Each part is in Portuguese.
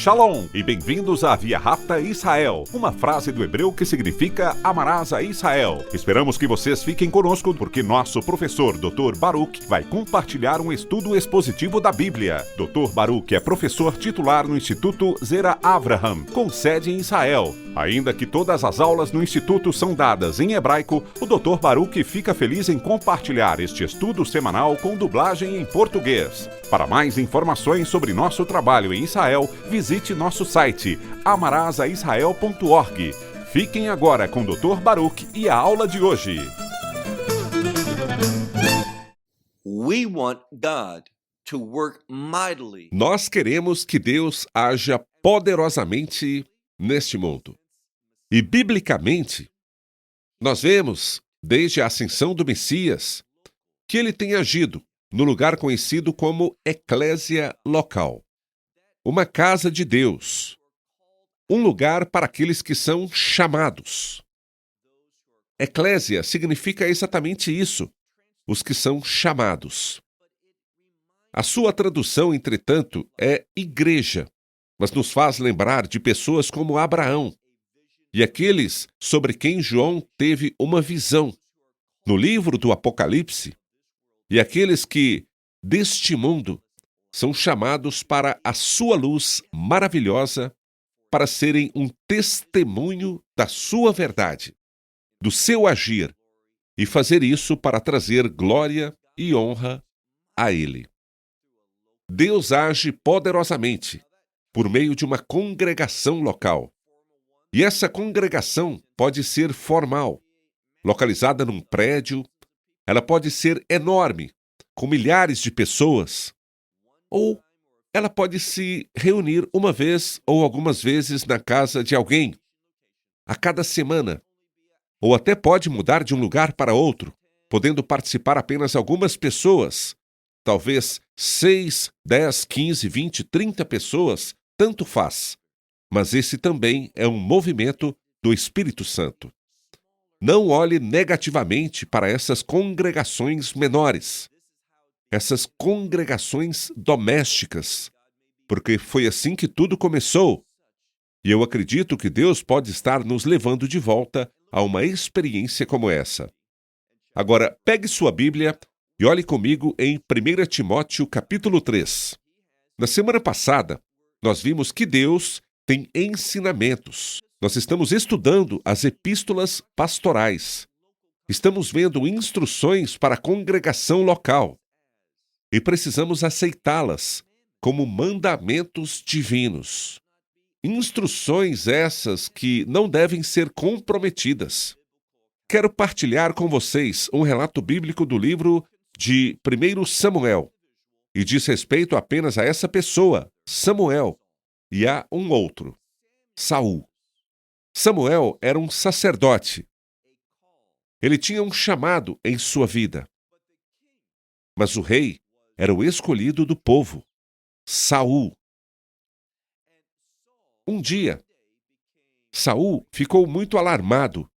Shalom e bem-vindos à Via Rápida Israel, uma frase do hebreu que significa amarás a Israel. Esperamos que vocês fiquem conosco porque nosso professor Dr. Baruch vai compartilhar um estudo expositivo da Bíblia. Dr. Baruch é professor titular no Instituto Zera Avraham, com sede em Israel. Ainda que todas as aulas no Instituto são dadas em hebraico, o Dr. Baruch fica feliz em compartilhar este estudo semanal com dublagem em português. Para mais informações sobre nosso trabalho em Israel, visite nosso site amarasaisrael.org. Fiquem agora com o Dr. Baruch e a aula de hoje. Nós queremos que Deus haja poderosamente neste mundo. E, biblicamente, nós vemos, desde a ascensão do Messias, que ele tem agido no lugar conhecido como eclésia local. Uma casa de Deus. Um lugar para aqueles que são chamados. Eclésia significa exatamente isso, os que são chamados. A sua tradução, entretanto, é igreja, mas nos faz lembrar de pessoas como Abraão e aqueles sobre quem João teve uma visão no livro do Apocalipse, e aqueles que, deste mundo, são chamados para a sua luz maravilhosa, para serem um testemunho da sua verdade, do seu agir, e fazer isso para trazer glória e honra a Ele. Deus age poderosamente por meio de uma congregação local. E essa congregação pode ser formal, localizada num prédio, ela pode ser enorme, com milhares de pessoas, ou ela pode se reunir uma vez ou algumas vezes na casa de alguém, a cada semana, ou até pode mudar de um lugar para outro, podendo participar apenas algumas pessoas, talvez 6, 10, 15, 20, 30 pessoas, tanto faz. Mas esse também é um movimento do Espírito Santo. Não olhe negativamente para essas congregações menores, essas congregações domésticas, porque foi assim que tudo começou. E eu acredito que Deus pode estar nos levando de volta a uma experiência como essa. Agora, pegue sua Bíblia e olhe comigo em 1 Timóteo capítulo 3. Na semana passada, nós vimos que Deus tem ensinamentos. Nós estamos estudando as epístolas pastorais. Estamos vendo instruções para a congregação local. E precisamos aceitá-las como mandamentos divinos. Instruções essas que não devem ser comprometidas. Quero partilhar com vocês um relato bíblico do livro de 1 Samuel. E diz respeito apenas a essa pessoa, Samuel, e há um outro, Saul. Samuel era um sacerdote. Ele tinha um chamado em sua vida. Mas o rei era o escolhido do povo, Saul. Um dia, Saul ficou muito alarmado,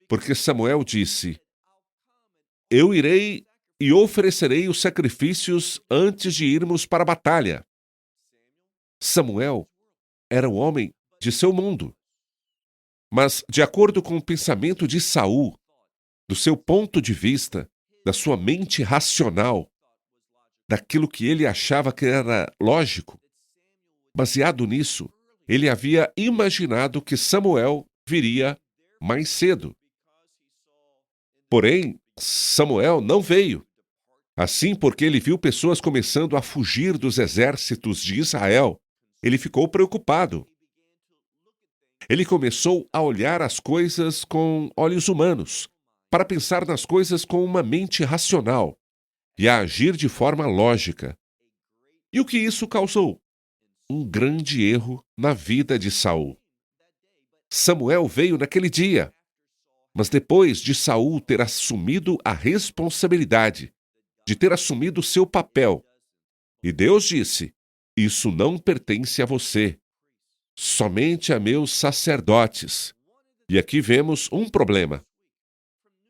porque Samuel disse: "Eu irei e oferecerei os sacrifícios antes de irmos para a batalha." Samuel era um homem de seu mundo. Mas, de acordo com o pensamento de Saul, do seu ponto de vista, da sua mente racional, daquilo que ele achava que era lógico, baseado nisso, ele havia imaginado que Samuel viria mais cedo. Porém, Samuel não veio. Assim, porque ele viu pessoas começando a fugir dos exércitos de Israel, ele ficou preocupado. Ele começou a olhar as coisas com olhos humanos, para pensar nas coisas com uma mente racional e a agir de forma lógica. E o que isso causou? Um grande erro na vida de Saul. Samuel veio naquele dia, mas depois de Saul ter assumido a responsabilidade, de ter assumido o seu papel, e Deus disse: "Isso não pertence a você, somente a meus sacerdotes." E aqui vemos um problema.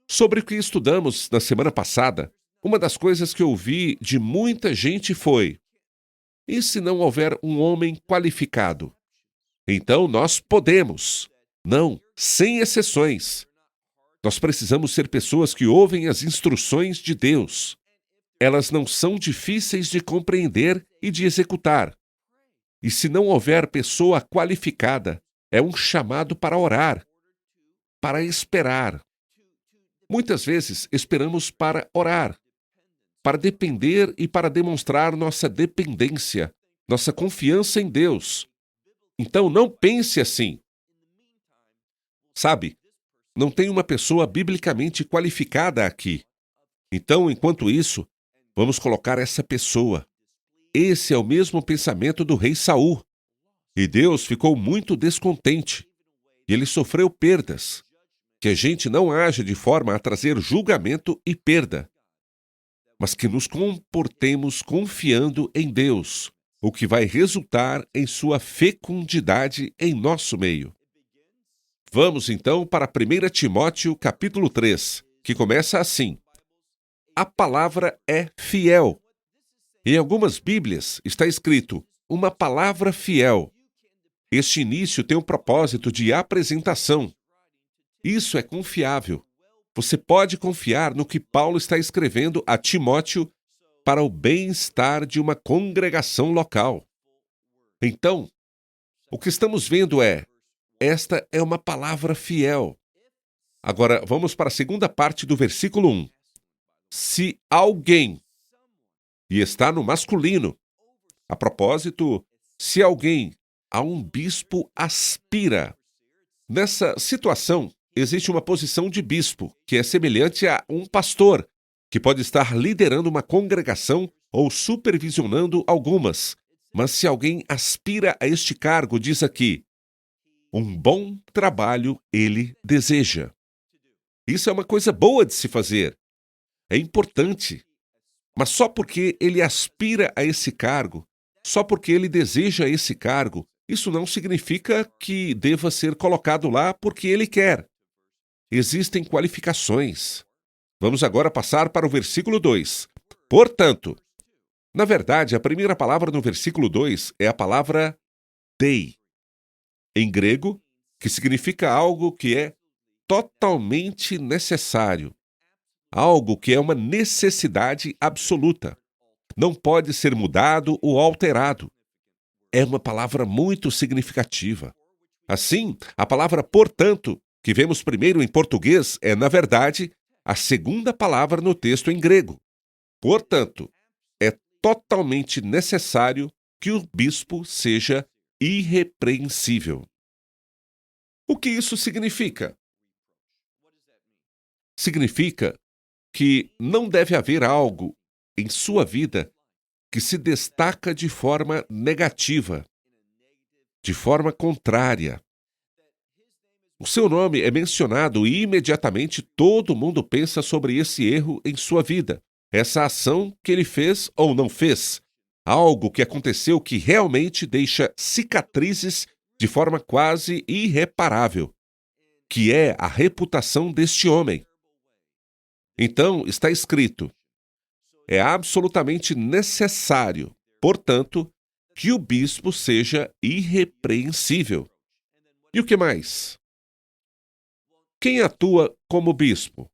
Sobre o que estudamos na semana passada, uma das coisas que eu ouvi de muita gente foi: E se não houver um homem qualificado? Então nós podemos. Não, sem exceções. Nós precisamos ser pessoas que ouvem as instruções de Deus. Elas não são difíceis de compreender e de executar. E se não houver pessoa qualificada, é um chamado para orar, para esperar. Muitas vezes esperamos para orar, para depender e para demonstrar nossa dependência, nossa confiança em Deus. Então não pense assim. Sabe, não tem uma pessoa biblicamente qualificada aqui. Então, enquanto isso, vamos colocar essa pessoa. Esse é o mesmo pensamento do rei Saul. E Deus ficou muito descontente. E ele sofreu perdas. Que a gente não haja de forma a trazer julgamento e perda, mas que nos comportemos confiando em Deus, o que vai resultar em sua fecundidade em nosso meio. Vamos então para 1 Timóteo capítulo 3, que começa assim: A palavra é fiel. Em algumas Bíblias está escrito, uma palavra fiel. Este início tem o propósito de apresentação. Isso é confiável. Você pode confiar no que Paulo está escrevendo a Timóteo para o bem-estar de uma congregação local. Então, o que estamos vendo esta é uma palavra fiel. Agora, vamos para a segunda parte do versículo 1. Se alguém, e está no masculino. A propósito, se alguém a um bispo aspira. Nessa situação, existe uma posição de bispo, que é semelhante a um pastor, que pode estar liderando uma congregação ou supervisionando algumas. Mas se alguém aspira a este cargo, diz aqui, um bom trabalho ele deseja. Isso é uma coisa boa de se fazer. É importante. Mas só porque ele aspira a esse cargo, só porque ele deseja esse cargo, isso não significa que deva ser colocado lá porque ele quer. Existem qualificações. Vamos agora passar para o versículo 2. Portanto, na verdade, a primeira palavra no versículo 2 é a palavra dei, em grego, que significa algo que é totalmente necessário, algo que é uma necessidade absoluta. Não pode ser mudado ou alterado. É uma palavra muito significativa. Assim, a palavra portanto, que vemos primeiro em português, é, na verdade, a segunda palavra no texto em grego. Portanto, é totalmente necessário que o bispo seja irrepreensível. O que isso significa? Significa que não deve haver algo em sua vida que se destaca de forma negativa, de forma contrária. O seu nome é mencionado e imediatamente todo mundo pensa sobre esse erro em sua vida, essa ação que ele fez ou não fez, algo que aconteceu que realmente deixa cicatrizes de forma quase irreparável, que é a reputação deste homem. Então, está escrito, é absolutamente necessário, portanto, que o bispo seja irrepreensível. E o que mais? Quem atua como bispo?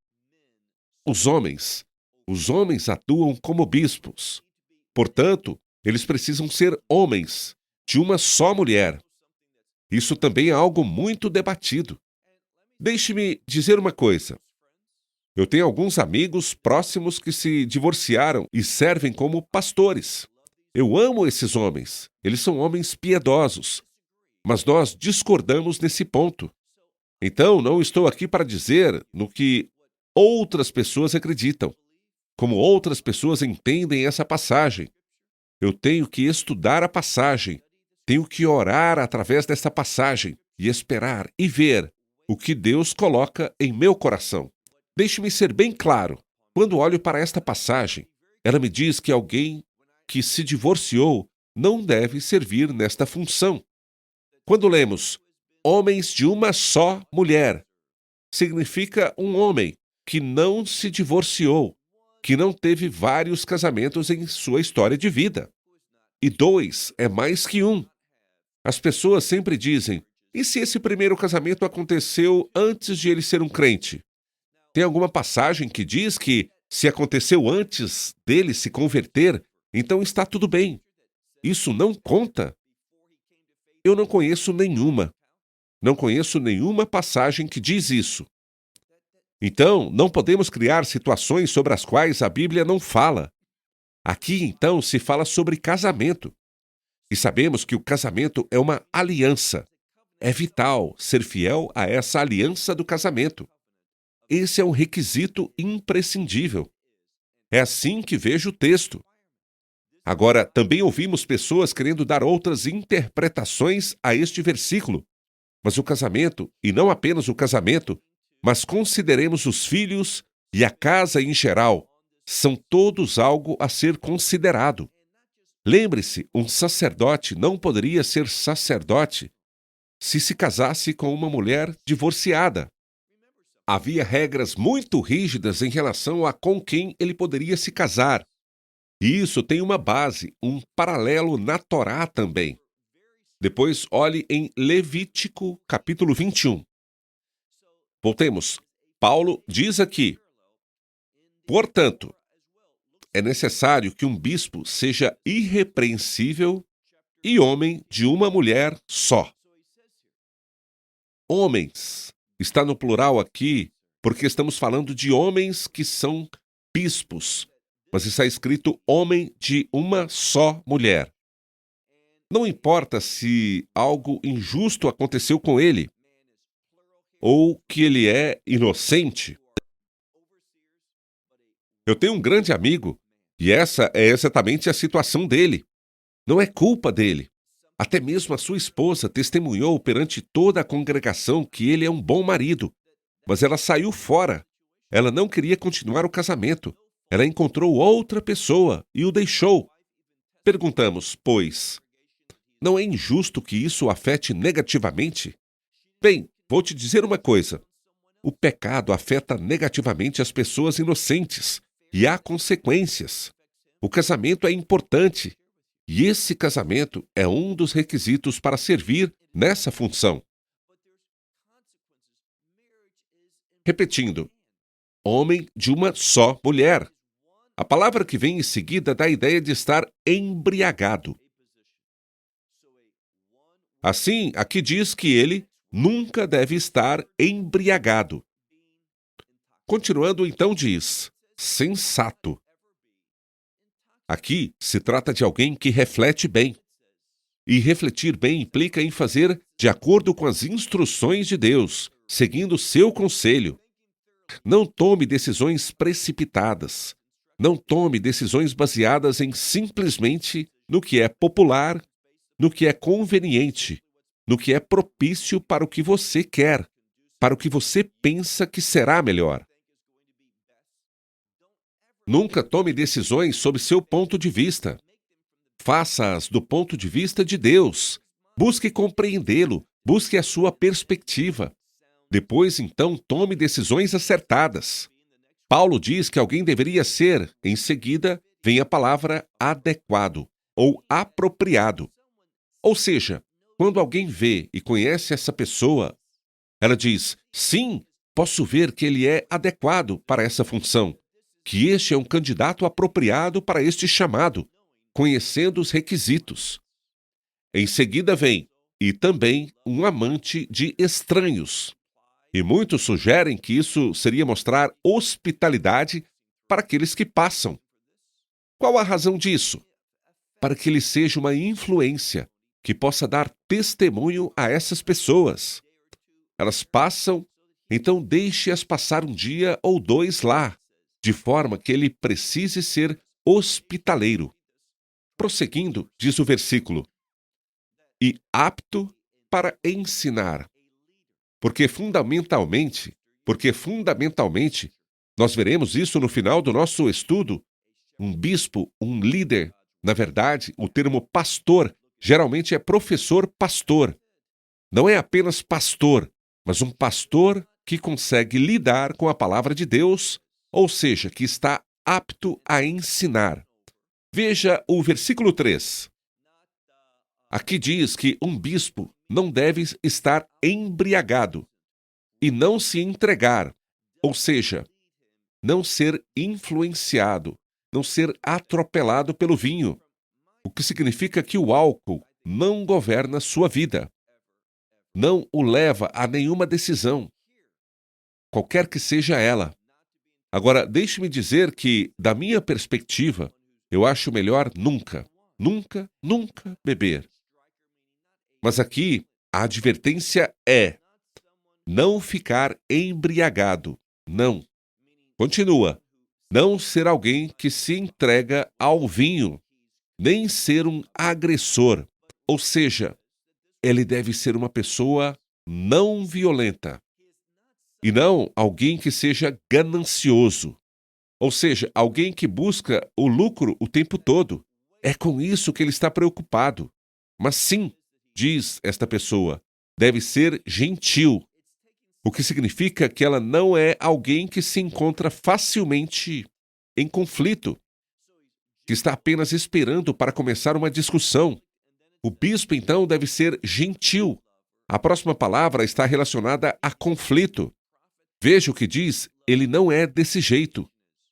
Os homens. Os homens atuam como bispos. Portanto, eles precisam ser homens, de uma só mulher. Isso também é algo muito debatido. Deixe-me dizer uma coisa. Eu tenho alguns amigos próximos que se divorciaram e servem como pastores. Eu amo esses homens. Eles são homens piedosos. Mas nós discordamos nesse ponto. Então, não estou aqui para dizer no que outras pessoas acreditam, como outras pessoas entendem essa passagem. Eu tenho que estudar a passagem, tenho que orar através dessa passagem e esperar e ver o que Deus coloca em meu coração. Deixe-me ser bem claro. Quando olho para esta passagem, ela me diz que alguém que se divorciou não deve servir nesta função. Quando lemos homens de uma só mulher, significa um homem que não se divorciou, que não teve vários casamentos em sua história de vida. e 2 é mais que 1. As pessoas sempre dizem: e se esse primeiro casamento aconteceu antes de ele ser um crente? Tem alguma passagem que diz que, se aconteceu antes dele se converter, então está tudo bem. Isso não conta? Eu não conheço nenhuma. Não conheço nenhuma passagem que diz isso. Então, não podemos criar situações sobre as quais a Bíblia não fala. Aqui, então, se fala sobre casamento. E sabemos que o casamento é uma aliança. É vital ser fiel a essa aliança do casamento. Esse é um requisito imprescindível. É assim que vejo o texto. Agora, também ouvimos pessoas querendo dar outras interpretações a este versículo. Mas o casamento, e não apenas o casamento, mas consideremos os filhos e a casa em geral, são todos algo a ser considerado. Lembre-se, um sacerdote não poderia ser sacerdote se casasse com uma mulher divorciada. Havia regras muito rígidas em relação a com quem ele poderia se casar. E isso tem uma base, um paralelo na Torá também. Depois, olhe em Levítico, capítulo 21. Voltemos. Paulo diz aqui: portanto, é necessário que um bispo seja irrepreensível e homem de uma mulher só. Homens. Está no plural aqui, porque estamos falando de homens que são bispos. Mas está escrito homem de uma só mulher. Não importa se algo injusto aconteceu com ele, ou que ele é inocente. Eu tenho um grande amigo, e essa é exatamente a situação dele. Não é culpa dele. Até mesmo a sua esposa testemunhou perante toda a congregação que ele é um bom marido, mas ela saiu fora. Ela não queria continuar o casamento. Ela encontrou outra pessoa e o deixou. Perguntamos, pois, não é injusto que isso o afete negativamente? Bem, vou te dizer uma coisa. O pecado afeta negativamente as pessoas inocentes e há consequências. O casamento é importante e esse casamento é um dos requisitos para servir nessa função. Repetindo, homem de uma só mulher. A palavra que vem em seguida dá a ideia de estar embriagado. Assim, aqui diz que ele nunca deve estar embriagado. Continuando, então diz, sensato. Aqui se trata de alguém que reflete bem. E refletir bem implica em fazer de acordo com as instruções de Deus, seguindo seu conselho. Não tome decisões precipitadas. Não tome decisões baseadas em simplesmente no que é popular, no que é conveniente, no que é propício para o que você quer, para o que você pensa que será melhor. Nunca tome decisões sob seu ponto de vista. Faça-as do ponto de vista de Deus. Busque compreendê-lo, busque a sua perspectiva. Depois, então, tome decisões acertadas. Paulo diz que alguém deveria ser, em seguida, vem a palavra adequado ou apropriado. Ou seja, quando alguém vê e conhece essa pessoa, ela diz, sim, posso ver que ele é adequado para essa função, que este é um candidato apropriado para este chamado, conhecendo os requisitos. Em seguida vem, e também um amante de estranhos. E muitos sugerem que isso seria mostrar hospitalidade para aqueles que passam. Qual a razão disso? Para que ele seja uma influência, que possa dar testemunho a essas pessoas. Elas passam, então deixe-as passar um dia ou dois lá, de forma que ele precise ser hospitaleiro. Prosseguindo, diz o versículo, e apto para ensinar. Porque fundamentalmente, nós veremos isso no final do nosso estudo, um bispo, um líder, na verdade, o termo pastor, geralmente é professor-pastor. Não é apenas pastor, mas um pastor que consegue lidar com a palavra de Deus, ou seja, que está apto a ensinar. Veja o versículo 3. Aqui diz que um bispo não deve estar embriagado e não se entregar, ou seja, não ser influenciado, não ser atropelado pelo vinho, o que significa que o álcool não governa sua vida, não o leva a nenhuma decisão, qualquer que seja ela. Agora, deixe-me dizer que, da minha perspectiva, eu acho melhor nunca, nunca, nunca beber. Mas aqui, a advertência é não ficar embriagado, não. Continua, não ser alguém que se entrega ao vinho, nem ser um agressor, ou seja, ele deve ser uma pessoa não violenta, e não alguém que seja ganancioso, ou seja, alguém que busca o lucro o tempo todo. É com isso que ele está preocupado. Mas sim, diz esta pessoa, deve ser gentil, o que significa que ela não é alguém que se encontra facilmente em conflito, que está apenas esperando para começar uma discussão. O bispo, então, deve ser gentil. A próxima palavra está relacionada a conflito. Veja o que diz, ele não é desse jeito.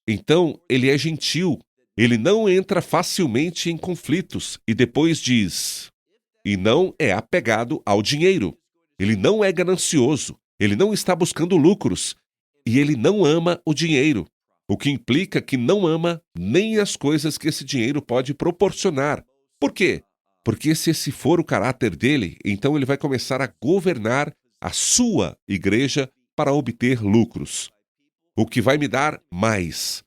Então, ele é gentil. Ele não entra facilmente em conflitos. E depois diz, e não é apegado ao dinheiro. Ele não é ganancioso. Ele não está buscando lucros. E ele não ama o dinheiro. O que implica que não ama nem as coisas que esse dinheiro pode proporcionar. Por quê? Porque se esse for o caráter dele, então ele vai começar a governar a sua igreja para obter lucros. O que vai me dar mais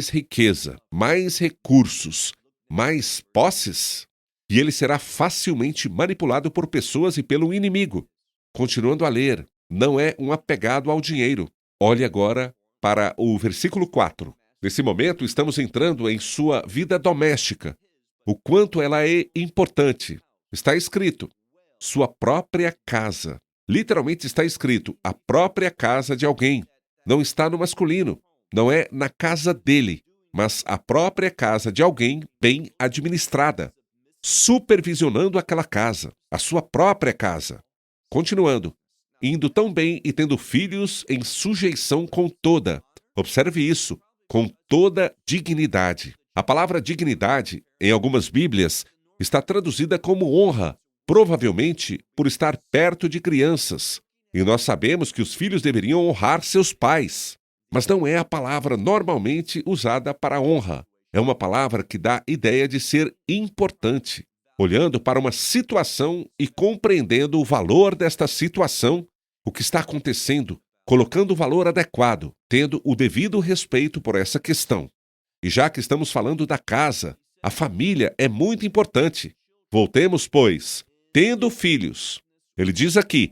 riqueza, mais recursos, mais posses, e ele será facilmente manipulado por pessoas e pelo inimigo. Continuando a ler, não é um apegado ao dinheiro. Olhe agora para o versículo 4. Nesse momento, estamos entrando em sua vida doméstica. O quanto ela é importante. Está escrito, sua própria casa. Literalmente está escrito, a própria casa de alguém. Não está no masculino, não é na casa dele, mas a própria casa de alguém bem administrada, supervisionando aquela casa, a sua própria casa. Continuando, indo tão bem e tendo filhos em sujeição com toda, observe isso, com toda dignidade. A palavra dignidade, em algumas Bíblias, está traduzida como honra, provavelmente por estar perto de crianças. E nós sabemos que os filhos deveriam honrar seus pais. Mas não é a palavra normalmente usada para honra. É uma palavra que dá ideia de ser importante. Olhando para uma situação e compreendendo o valor desta situação, o que está acontecendo, colocando o valor adequado, tendo o devido respeito por essa questão. E já que estamos falando da casa, a família é muito importante. Voltemos, pois, tendo filhos. Ele diz aqui,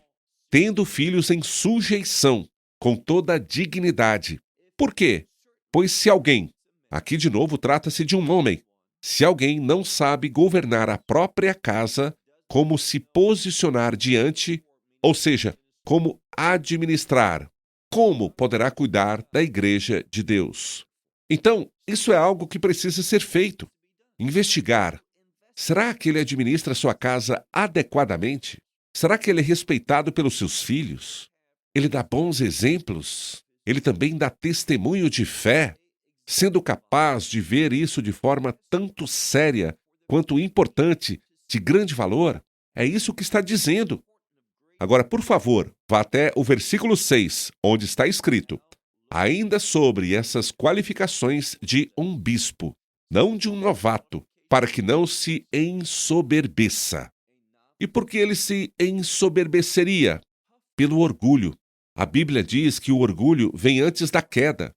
tendo filhos em sujeição, com toda a dignidade. Por quê? Pois se alguém, aqui de novo trata-se de um homem, se alguém não sabe governar a própria casa, como se posicionar diante, ou seja, como administrar, como poderá cuidar da igreja de Deus? Então, isso é algo que precisa ser feito. Investigar. Será que ele administra sua casa adequadamente? Será que ele é respeitado pelos seus filhos? Ele dá bons exemplos? Ele também dá testemunho de fé, sendo capaz de ver isso de forma tanto séria quanto importante, de grande valor? É isso que está dizendo. Agora, por favor, vá até o versículo 6, onde está escrito, ainda sobre essas qualificações de um bispo, não de um novato, para que não se ensoberbeça. E por que ele se ensoberbeceria? Pelo orgulho. A Bíblia diz que o orgulho vem antes da queda,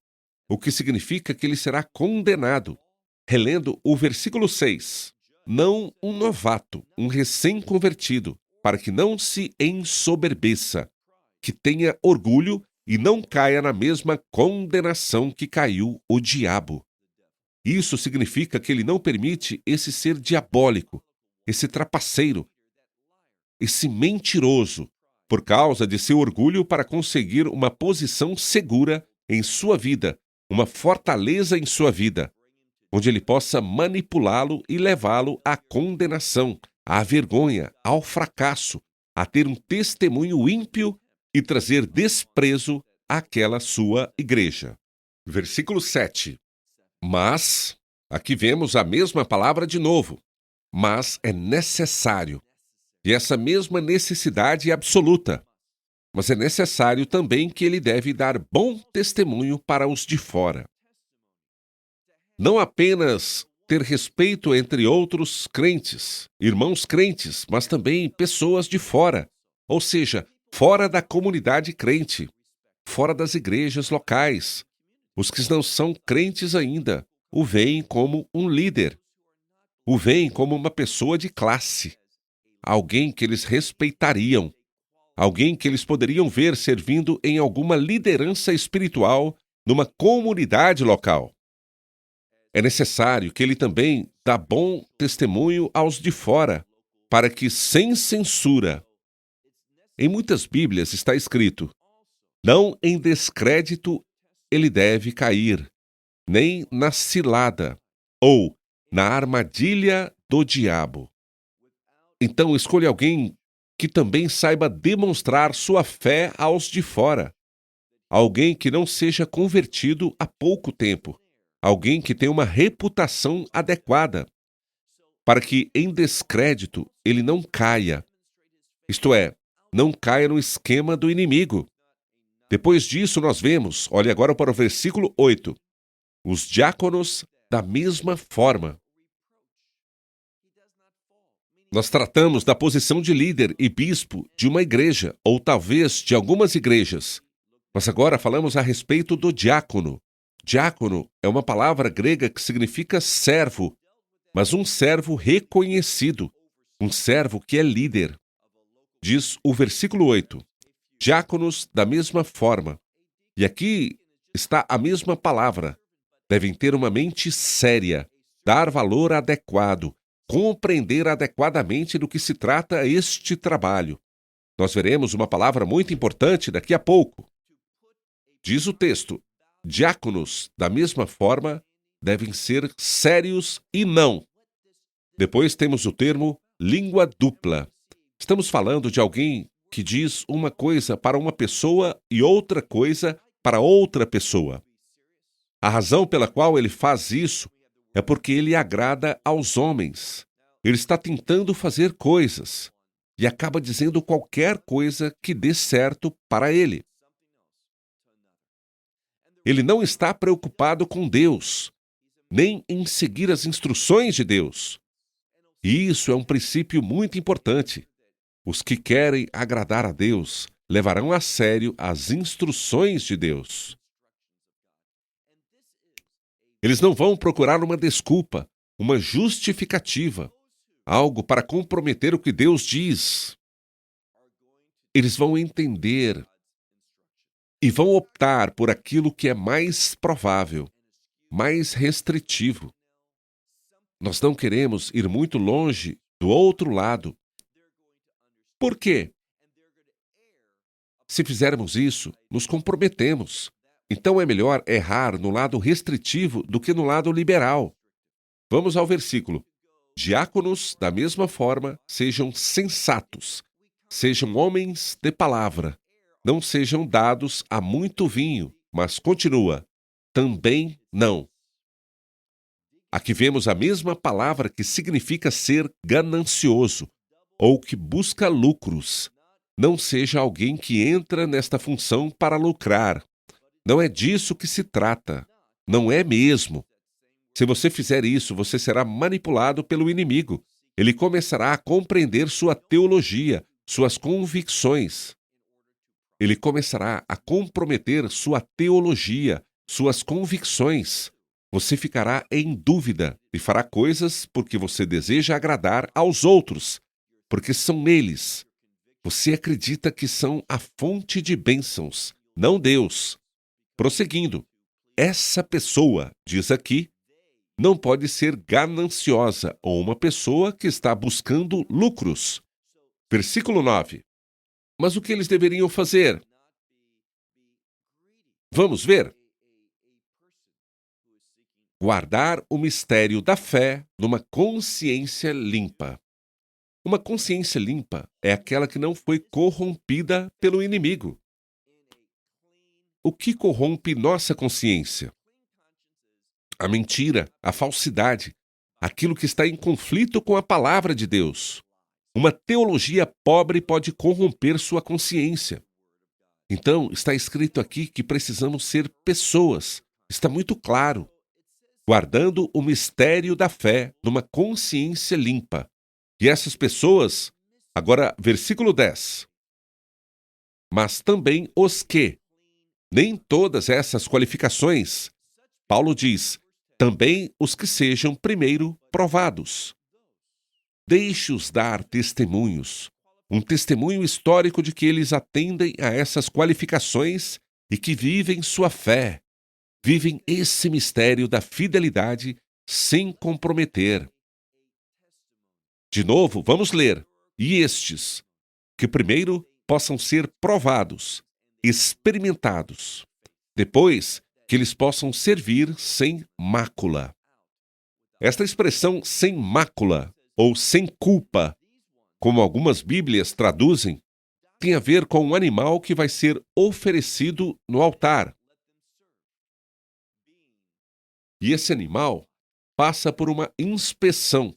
o que significa que ele será condenado. Relendo o versículo 6, não um novato, um recém-convertido, para que não se ensoberbeça, que tenha orgulho e não caia na mesma condenação que caiu o diabo. Isso significa que ele não permite esse ser diabólico, esse trapaceiro, esse mentiroso, por causa de seu orgulho para conseguir uma posição segura em sua vida, uma fortaleza em sua vida, onde ele possa manipulá-lo e levá-lo à condenação, à vergonha, ao fracasso, a ter um testemunho ímpio e trazer desprezo àquela sua igreja. Versículo 7. Mas, aqui vemos a mesma palavra de novo. Mas é necessário. E essa mesma necessidade é absoluta. Mas é necessário também que ele deve dar bom testemunho para os de fora. Não apenas ter respeito entre outros crentes, irmãos crentes, mas também pessoas de fora, ou seja, fora da comunidade crente, fora das igrejas locais. Os que não são crentes ainda o veem como um líder, o veem como uma pessoa de classe, alguém que eles respeitariam, alguém que eles poderiam ver servindo em alguma liderança espiritual numa comunidade local. É necessário que ele também dá bom testemunho aos de fora, para que, sem censura, em muitas Bíblias está escrito, não em descrédito ele deve cair, nem na cilada, ou na armadilha do diabo. Então, escolha alguém que também saiba demonstrar sua fé aos de fora. Alguém que não seja convertido há pouco tempo. Alguém que tenha uma reputação adequada, para que em descrédito ele não caia. Isto é, não caia no esquema do inimigo. Depois disso nós vemos, olhe agora para o versículo 8, os diáconos da mesma forma. Nós tratamos da posição de líder e bispo de uma igreja, ou talvez de algumas igrejas. Mas agora falamos a respeito do diácono. Diácono é uma palavra grega que significa servo, mas um servo reconhecido, um servo que é líder. Diz o versículo 8, diáconos da mesma forma. E aqui está a mesma palavra. Devem ter uma mente séria, dar valor adequado, compreender adequadamente do que se trata este trabalho. Nós veremos uma palavra muito importante daqui a pouco. Diz o texto, diáconos, da mesma forma, devem ser sérios e não. Depois temos o termo língua dupla. Estamos falando de alguém que diz uma coisa para uma pessoa e outra coisa para outra pessoa. A razão pela qual ele faz isso é porque ele agrada aos homens. Ele está tentando fazer coisas e acaba dizendo qualquer coisa que dê certo para ele. Ele não está preocupado com Deus, nem em seguir as instruções de Deus. E isso é um princípio muito importante. Os que querem agradar a Deus levarão a sério as instruções de Deus. Eles não vão procurar uma desculpa, uma justificativa, algo para comprometer o que Deus diz. Eles vão entender e vão optar por aquilo que é mais provável, mais restritivo. Nós não queremos ir muito longe do outro lado. Por quê? Se fizermos isso, nos comprometemos. Então é melhor errar no lado restritivo do que no lado liberal. Vamos ao versículo. Diáconos, da mesma forma, sejam sensatos, sejam homens de palavra. Não sejam dados a muito vinho, mas continua, também não. Aqui vemos a mesma palavra que significa ser ganancioso, ou que busca lucros. Não seja alguém que entra nesta função para lucrar. Não é disso que se trata. Não é mesmo. Se você fizer isso, você será manipulado pelo inimigo. Ele começará a compreender sua teologia, suas convicções. Ele começará a comprometer sua teologia, suas convicções. Você ficará em dúvida e fará coisas porque você deseja agradar aos outros, porque são eles. Você acredita que são a fonte de bênçãos, não Deus. Prosseguindo, essa pessoa, diz aqui, não pode ser gananciosa ou uma pessoa que está buscando lucros. Versículo 9. Mas o que eles deveriam fazer? Vamos ver. Guardar o mistério da fé numa consciência limpa. Uma consciência limpa é aquela que não foi corrompida pelo inimigo. O que corrompe nossa consciência? A mentira, a falsidade, aquilo que está em conflito com a palavra de Deus. Uma teologia pobre pode corromper sua consciência. Então, está escrito aqui que precisamos ser pessoas. Está muito claro. Guardando o mistério da fé numa consciência limpa. E essas pessoas, agora, versículo 10. Mas também os que, nem todas essas qualificações, Paulo diz, também os que sejam primeiro provados. Deixe-os dar testemunhos, um testemunho histórico de que eles atendem a essas qualificações e que vivem sua fé, vivem esse mistério da fidelidade sem comprometer. De novo, vamos ler. E estes, que primeiro possam ser provados, experimentados, depois que eles possam servir sem mácula. Esta expressão sem mácula ou sem culpa, como algumas Bíblias traduzem, tem a ver com um animal que vai ser oferecido no altar. E esse animal passa por uma inspeção.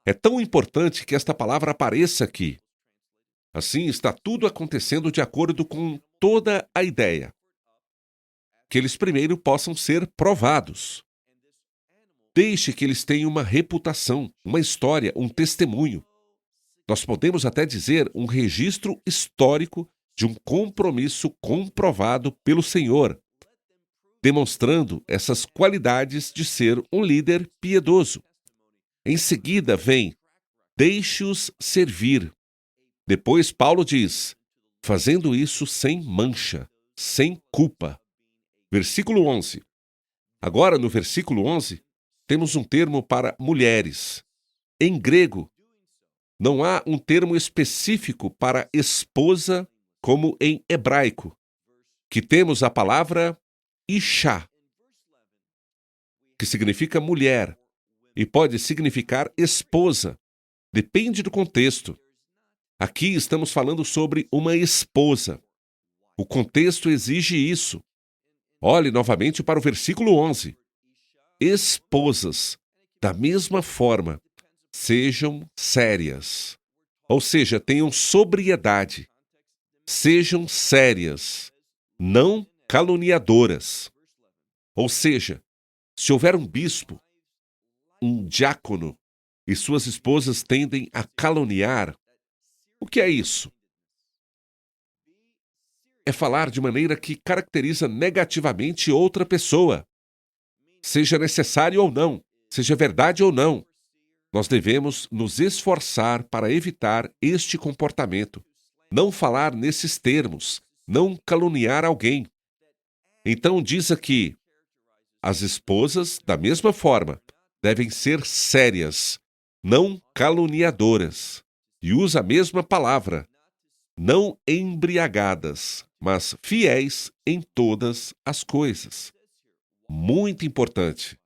É tão importante que esta palavra apareça aqui. Assim, está tudo acontecendo de acordo com toda a ideia. Que eles primeiro possam ser provados. Deixe que eles tenham uma reputação, uma história, um testemunho. Nós podemos até dizer um registro histórico de um compromisso comprovado pelo Senhor, demonstrando essas qualidades de ser um líder piedoso. Em seguida vem, deixe-os servir. Depois Paulo diz, fazendo isso sem mancha, sem culpa. Versículo 11. Agora, no versículo 11, temos um termo para mulheres. Em grego, não há um termo específico para esposa, como em hebraico, que temos a palavra Ishá, que significa mulher, e pode significar esposa. Depende do contexto. Aqui estamos falando sobre uma esposa. O contexto exige isso. Olhe novamente para o versículo 11. Esposas, da mesma forma, sejam sérias. Ou seja, tenham sobriedade. Sejam sérias, não caluniadoras. Ou seja, se houver um bispo, um diácono, e suas esposas tendem a caluniar, o que é isso? É falar de maneira que caracteriza negativamente outra pessoa. Seja necessário ou não, seja verdade ou não, nós devemos nos esforçar para evitar este comportamento. Não falar nesses termos, não caluniar alguém. Então diz aqui, as esposas, da mesma forma, devem ser sérias, não caluniadoras. E usa a mesma palavra, não embriagadas, mas fiéis em todas as coisas. Muito importante.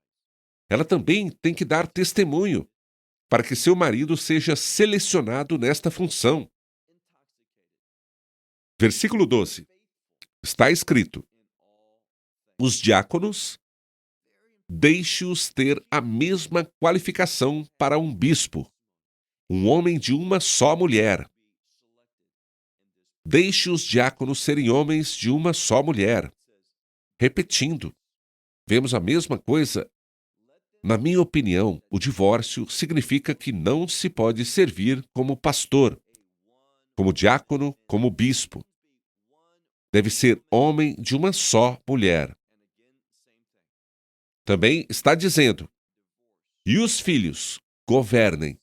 Ela também tem que dar testemunho para que seu marido seja selecionado nesta função. Versículo 12. Está escrito, os diáconos, deixe-os ter a mesma qualificação para um bispo, um homem de uma só mulher. Deixe os diáconos serem homens de uma só mulher. Repetindo, vemos a mesma coisa. Na minha opinião, o divórcio significa que não se pode servir como pastor, como diácono, como bispo. Deve ser homem de uma só mulher. Também está dizendo, e os filhos governem,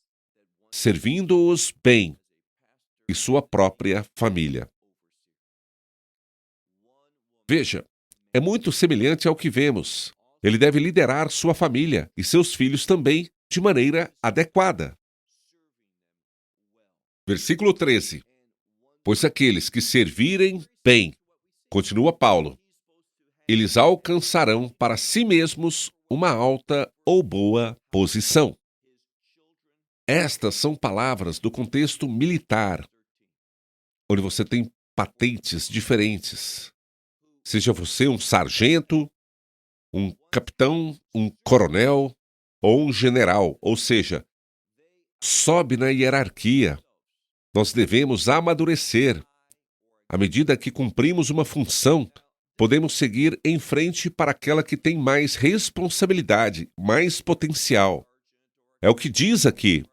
servindo-os bem, e sua própria família. Veja, é muito semelhante ao que vemos. Ele deve liderar sua família e seus filhos também de maneira adequada. Versículo 13. Pois aqueles que servirem bem, continua Paulo, eles alcançarão para si mesmos uma alta ou boa posição. Estas são palavras do contexto militar, onde você tem patentes diferentes. Seja você um sargento, um capitão, um coronel ou um general, ou seja, sobe na hierarquia. Nós devemos amadurecer. À medida que cumprimos uma função, podemos seguir em frente para aquela que tem mais responsabilidade, mais potencial. É o que diz aqui.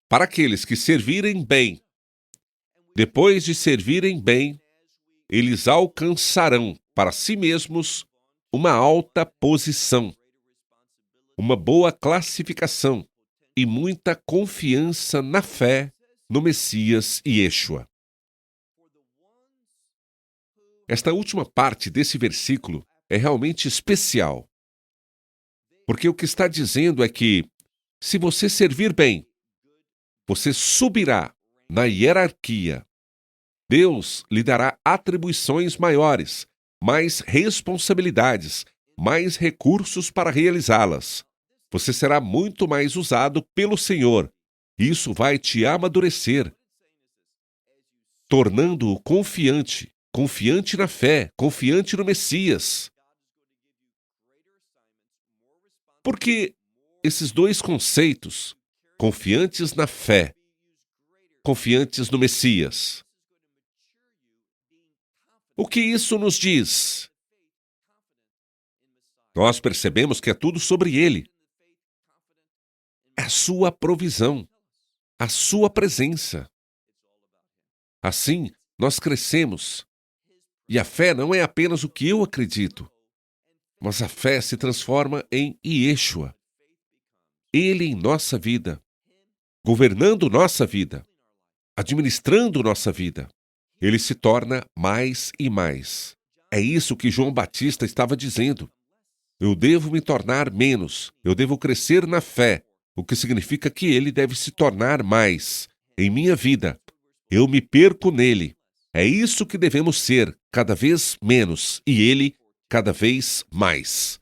Para aqueles que servirem bem, depois de servirem bem, eles alcançarão para si mesmos uma alta posição, uma boa classificação e muita confiança na fé no Messias Yeshua. Esta última parte desse versículo é realmente especial, porque o que está dizendo é que, se você servir bem, você subirá na hierarquia. Deus lhe dará atribuições maiores, mais responsabilidades, mais recursos para realizá-las. Você será muito mais usado pelo Senhor. Isso vai te amadurecer, tornando-o confiante na fé, confiante no Messias. Porque esses dois conceitos, confiantes na fé, confiantes no Messias, o que isso nos diz? Nós percebemos que é tudo sobre Ele. É a sua provisão, a sua presença. Assim, nós crescemos. E a fé não é apenas o que eu acredito, mas a fé se transforma em Yeshua. Ele em nossa vida, governando nossa vida, administrando nossa vida. Ele se torna mais e mais. É isso que João Batista estava dizendo. Eu devo me tornar menos, eu devo crescer na fé, o que significa que ele deve se tornar mais. Em minha vida, eu me perco nele. É isso que devemos ser, cada vez menos, e ele, cada vez mais.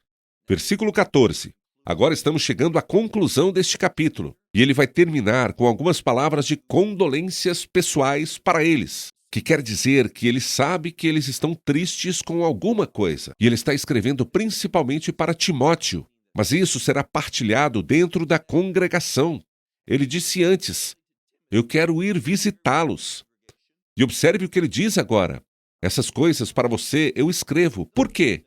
Versículo 14. Agora estamos chegando à conclusão deste capítulo, e ele vai terminar com algumas palavras de condolências pessoais para eles, que quer dizer que ele sabe que eles estão tristes com alguma coisa, e ele está escrevendo principalmente para Timóteo, mas isso será partilhado dentro da congregação. Ele disse antes, eu quero ir visitá-los. E observe o que ele diz agora. Essas coisas para você eu escrevo. Por quê?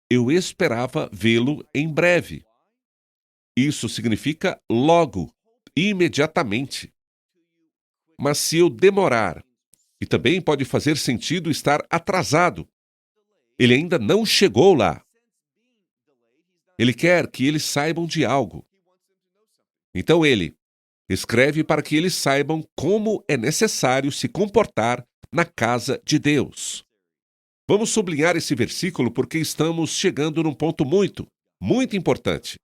Eu esperava vê-lo em breve. Isso significa logo, imediatamente. Mas se eu demorar, e também pode fazer sentido estar atrasado, ele ainda não chegou lá. Ele quer que eles saibam de algo. Então ele escreve para que eles saibam como é necessário se comportar na casa de Deus. Vamos sublinhar esse versículo porque estamos chegando num ponto muito importante.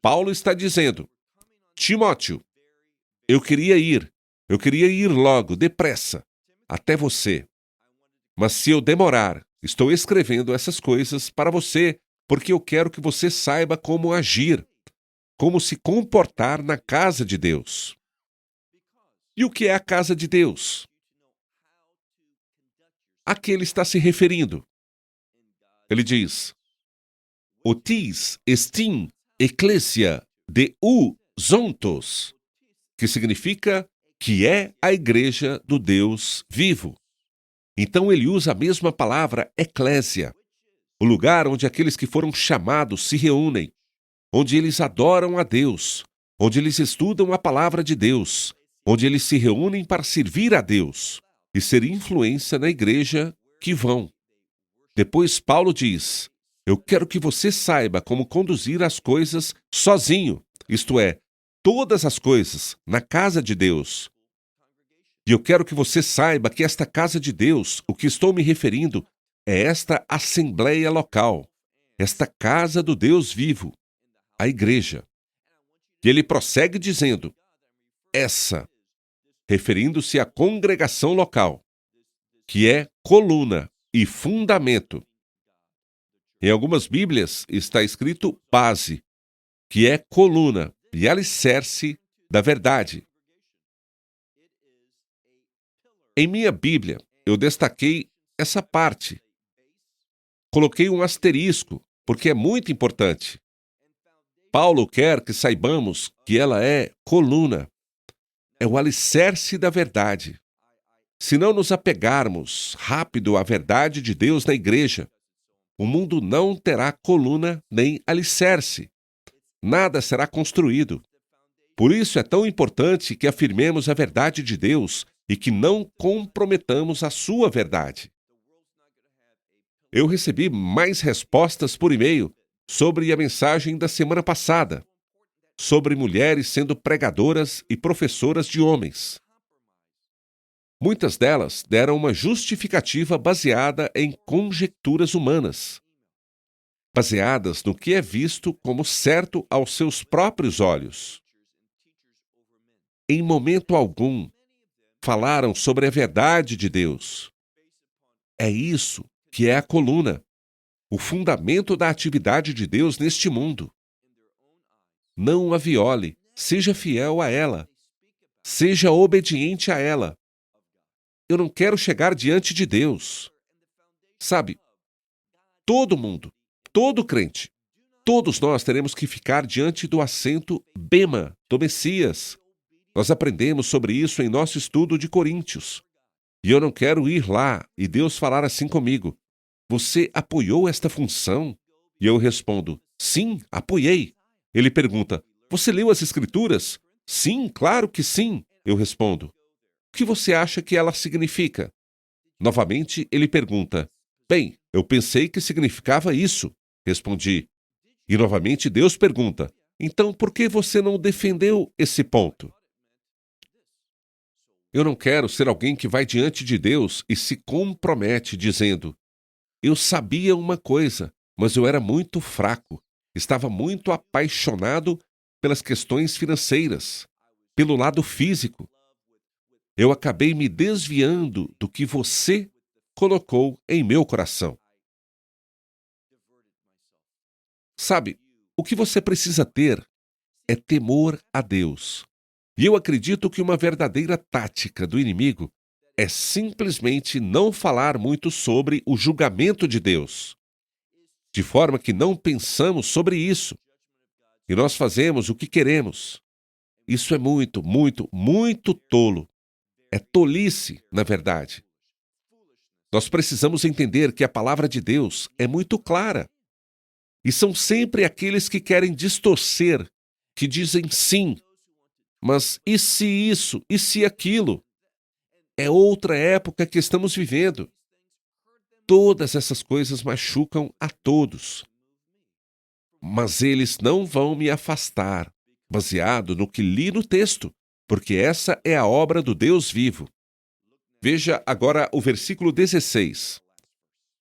Paulo está dizendo, Timóteo, eu queria ir logo, depressa, até você. Mas se eu demorar, estou escrevendo essas coisas para você, porque eu quero que você saiba como agir, como se comportar na casa de Deus. E o que é a casa de Deus? A que ele está se referindo? Ele diz, Otis estin ecclesia de zontos, que significa que é a igreja do Deus vivo. Então ele usa a mesma palavra eclésia, o lugar onde aqueles que foram chamados se reúnem, onde eles adoram a Deus, onde eles estudam a palavra de Deus, onde eles se reúnem para servir a Deus e ser influência na igreja que vão. Depois Paulo diz, eu quero que você saiba como conduzir as coisas sozinho, isto é, todas as coisas na casa de Deus. E eu quero que você saiba que esta casa de Deus, o que estou me referindo, é esta assembleia local, esta casa do Deus vivo, a igreja. E ele prossegue dizendo, essa, referindo-se à congregação local, que é coluna e fundamento. Em algumas Bíblias está escrito base, que é coluna, e alicerce da verdade. Em minha Bíblia, eu destaquei essa parte. Coloquei um asterisco, porque é muito importante. Paulo quer que saibamos que ela é coluna, é o alicerce da verdade. Se não nos apegarmos rápido à verdade de Deus na igreja, o mundo não terá coluna nem alicerce. Nada será construído. Por isso é tão importante que afirmemos a verdade de Deus e que não comprometamos a sua verdade. Eu recebi mais respostas por e-mail sobre a mensagem da semana passada, sobre mulheres sendo pregadoras e professoras de homens. Muitas delas deram uma justificativa baseada em conjecturas humanas, baseadas no que é visto como certo aos seus próprios olhos. Em momento algum, falaram sobre a verdade de Deus. É isso que é a coluna, o fundamento da atividade de Deus neste mundo. Não a viole, seja fiel a ela, seja obediente a ela. Eu não quero chegar diante de Deus. Sabe, todo mundo, todo crente, todos nós teremos que ficar diante do assento bema do Messias. Nós aprendemos sobre isso em nosso estudo de Coríntios. E eu não quero ir lá e Deus falar assim comigo: você apoiou esta função? E eu respondo: sim, apoiei. Ele pergunta: você leu as Escrituras? Sim, claro que sim, eu respondo. O que você acha que ela significa? Novamente, ele pergunta: bem, eu pensei que significava isso, respondi. E novamente Deus pergunta: então por que você não defendeu esse ponto? Eu não quero ser alguém que vai diante de Deus e se compromete dizendo: eu sabia uma coisa, mas eu era muito fraco, estava muito apaixonado pelas questões financeiras, pelo lado físico. Eu acabei me desviando do que você colocou em meu coração. Sabe, o que você precisa ter é temor a Deus. E eu acredito que uma verdadeira tática do inimigo é simplesmente não falar muito sobre o julgamento de Deus, de forma que não pensamos sobre isso. E nós fazemos o que queremos. Isso é muito, muito, muito tolo. É tolice, na verdade. Nós precisamos entender que a palavra de Deus é muito clara. E são sempre aqueles que querem distorcer, que dizem sim. Mas e se isso? E se aquilo? É outra época que estamos vivendo. Todas essas coisas machucam a todos. Mas eles não vão me afastar, baseado no que li no texto, porque essa é a obra do Deus vivo. Veja agora o versículo 16.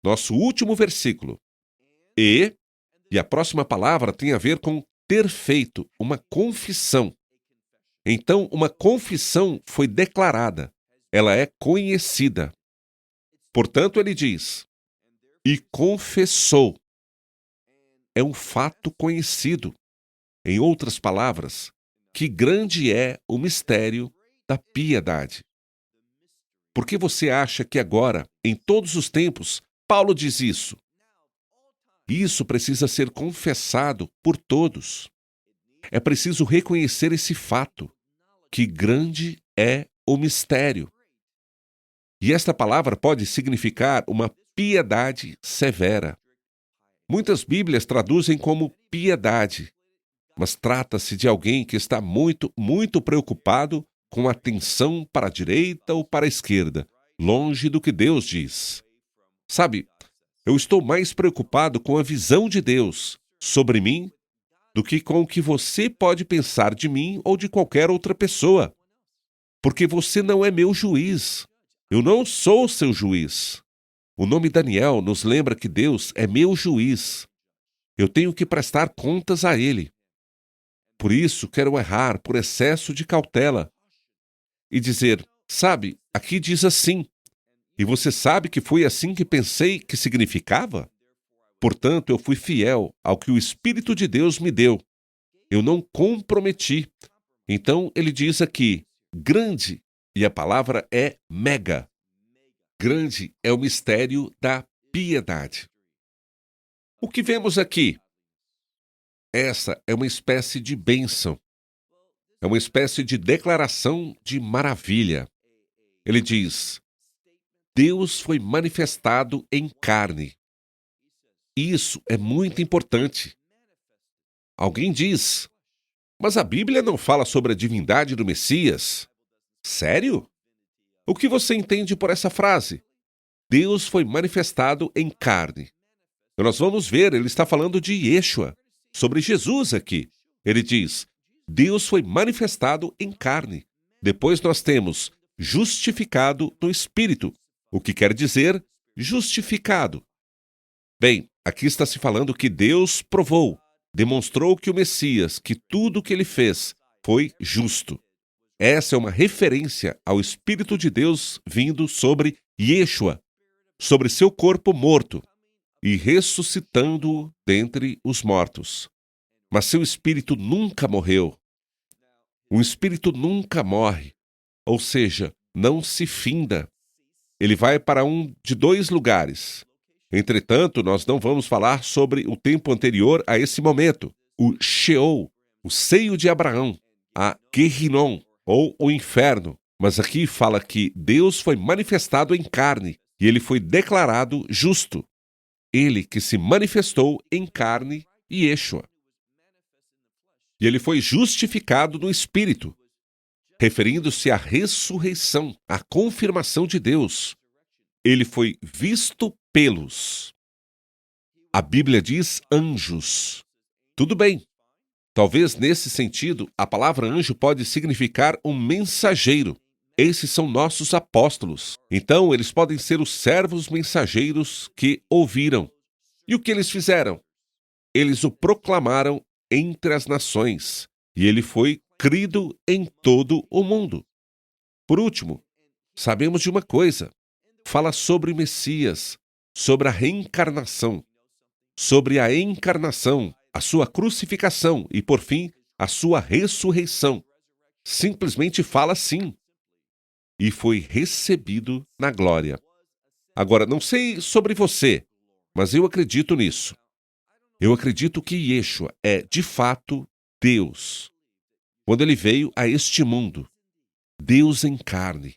Nosso último versículo. E a próxima palavra tem a ver com ter feito uma confissão. Então, uma confissão foi declarada. Ela é conhecida. Portanto, ele diz: e confessou. É um fato conhecido. Em outras palavras, que grande é o mistério da piedade. Por que você acha que agora, em todos os tempos, Paulo diz isso? Isso precisa ser confessado por todos. É preciso reconhecer esse fato, que grande é o mistério. E esta palavra pode significar uma piedade severa. Muitas Bíblias traduzem como piedade, mas trata-se de alguém que está muito, muito preocupado com atenção para a direita ou para a esquerda, longe do que Deus diz. Sabe, eu estou mais preocupado com a visão de Deus sobre mim do que com o que você pode pensar de mim ou de qualquer outra pessoa. Porque você não é meu juiz. Eu não sou seu juiz. O nome Daniel nos lembra que Deus é meu juiz. Eu tenho que prestar contas a Ele. Por isso, quero errar por excesso de cautela e dizer: sabe, aqui diz assim. E você sabe que foi assim que pensei que significava? Portanto, eu fui fiel ao que o Espírito de Deus me deu. eu não comprometi. Então ele diz aqui, grande, e a palavra é mega. Grande é o mistério da piedade. O que vemos aqui? Essa é uma espécie de bênção. É uma espécie de declaração de maravilha. Ele diz, Deus foi manifestado em carne. Isso é muito importante. Alguém diz, mas a Bíblia não fala sobre a divindade do Messias? Sério? O que você entende por essa frase? Deus foi manifestado em carne. Nós vamos ver, ele está falando de Yeshua, sobre Jesus aqui. Ele diz, Deus foi manifestado em carne. Depois nós temos justificado no Espírito, o que quer dizer justificado. Bem, aqui está se falando que Deus provou, demonstrou que o Messias, que tudo o que ele fez foi justo. Essa é uma referência ao Espírito de Deus vindo sobre Yeshua, sobre seu corpo morto, e ressuscitando-o dentre os mortos. Mas seu espírito nunca morreu. O espírito nunca morre, ou seja, não se finda. Ele vai para um de dois lugares. Entretanto, nós não vamos falar sobre o tempo anterior a esse momento, o Sheol, o seio de Abraão, a Gehinnom, ou o inferno. Mas aqui fala que Deus foi manifestado em carne e ele foi declarado justo. Ele que se manifestou em carne e Yeshua. E ele foi justificado no Espírito, referindo-se à ressurreição, à confirmação de Deus. Ele foi visto pelos. A Bíblia diz anjos. Tudo bem. Talvez nesse sentido, a palavra anjo pode significar um mensageiro. Esses são nossos apóstolos. Então, eles podem ser os servos mensageiros que ouviram. E o que eles fizeram? Eles o proclamaram entre as nações, e ele foi crido em todo o mundo. Por último, sabemos de uma coisa. Fala sobre o Messias, sobre a reencarnação, sobre a encarnação, a sua crucificação e, por fim, a sua ressurreição. Simplesmente fala assim. E foi recebido na glória. Agora, não sei sobre você, mas eu acredito nisso. Eu acredito que Yeshua é, de fato, Deus. Quando ele veio a este mundo, Deus em carne.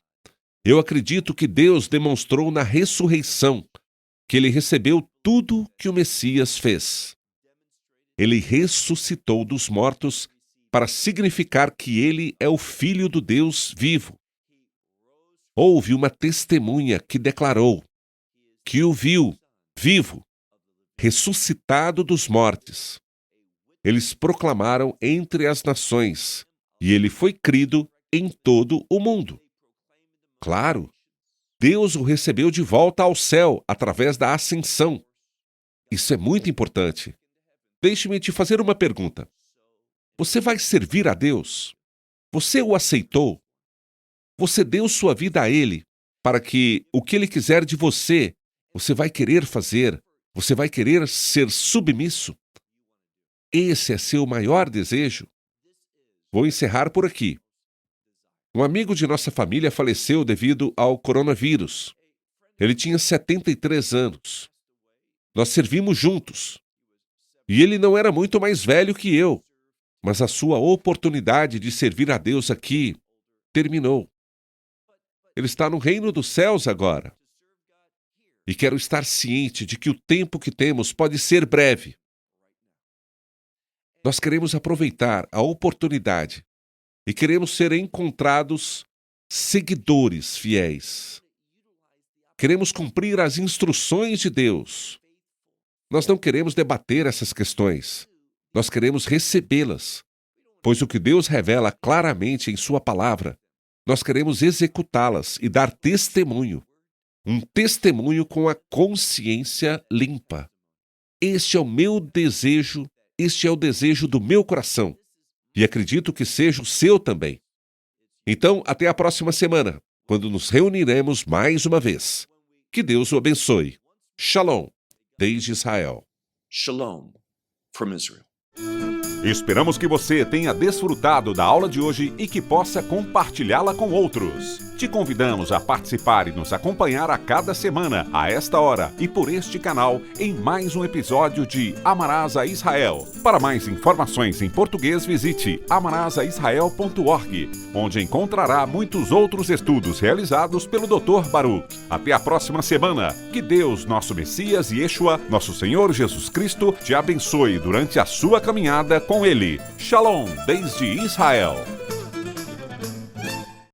Eu acredito que Deus demonstrou na ressurreição que ele recebeu tudo que o Messias fez. Ele ressuscitou dos mortos para significar que ele é o Filho do Deus vivo. Houve uma testemunha que declarou que o viu vivo, ressuscitado dos mortos. Eles proclamaram entre as nações, e ele foi crido em todo o mundo. Claro, Deus o recebeu de volta ao céu através da ascensão. Isso é muito importante. Deixe-me te fazer uma pergunta. Você vai servir a Deus? Você o aceitou? Você deu sua vida a Ele para que o que Ele quiser de você, você vai querer fazer, você vai querer ser submisso? Esse é seu maior desejo? Vou encerrar por aqui. Um amigo de nossa família faleceu devido ao coronavírus. Ele tinha 73 anos. Nós servimos juntos. E ele não era muito mais velho que eu, mas a sua oportunidade de servir a Deus aqui terminou. Ele está no reino dos céus agora. E quero estar ciente de que o tempo que temos pode ser breve. Nós queremos aproveitar a oportunidade e queremos ser encontrados seguidores fiéis. Queremos cumprir as instruções de Deus. Nós não queremos debater essas questões. Nós queremos recebê-las, pois o que Deus revela claramente em Sua palavra, nós queremos executá-las e dar testemunho. Um testemunho com a consciência limpa. Este é o meu desejo, este é o desejo do meu coração. E acredito que seja o seu também. Então, até a próxima semana, quando nos reuniremos mais uma vez. Que Deus o abençoe. Shalom, desde Israel. Shalom from Israel. Esperamos que você tenha desfrutado da aula de hoje e que possa compartilhá-la com outros. Te convidamos a participar e nos acompanhar a cada semana, a esta hora e por este canal, em mais um episódio de Amarás a Israel. Para mais informações em português, visite amarasaisrael.org, onde encontrará muitos outros estudos realizados pelo Dr. Baruch. Até a próxima semana. Que Deus, nosso Messias e Yeshua, nosso Senhor Jesus Cristo, te abençoe durante a sua caminhada com Ele. Shalom, desde Israel.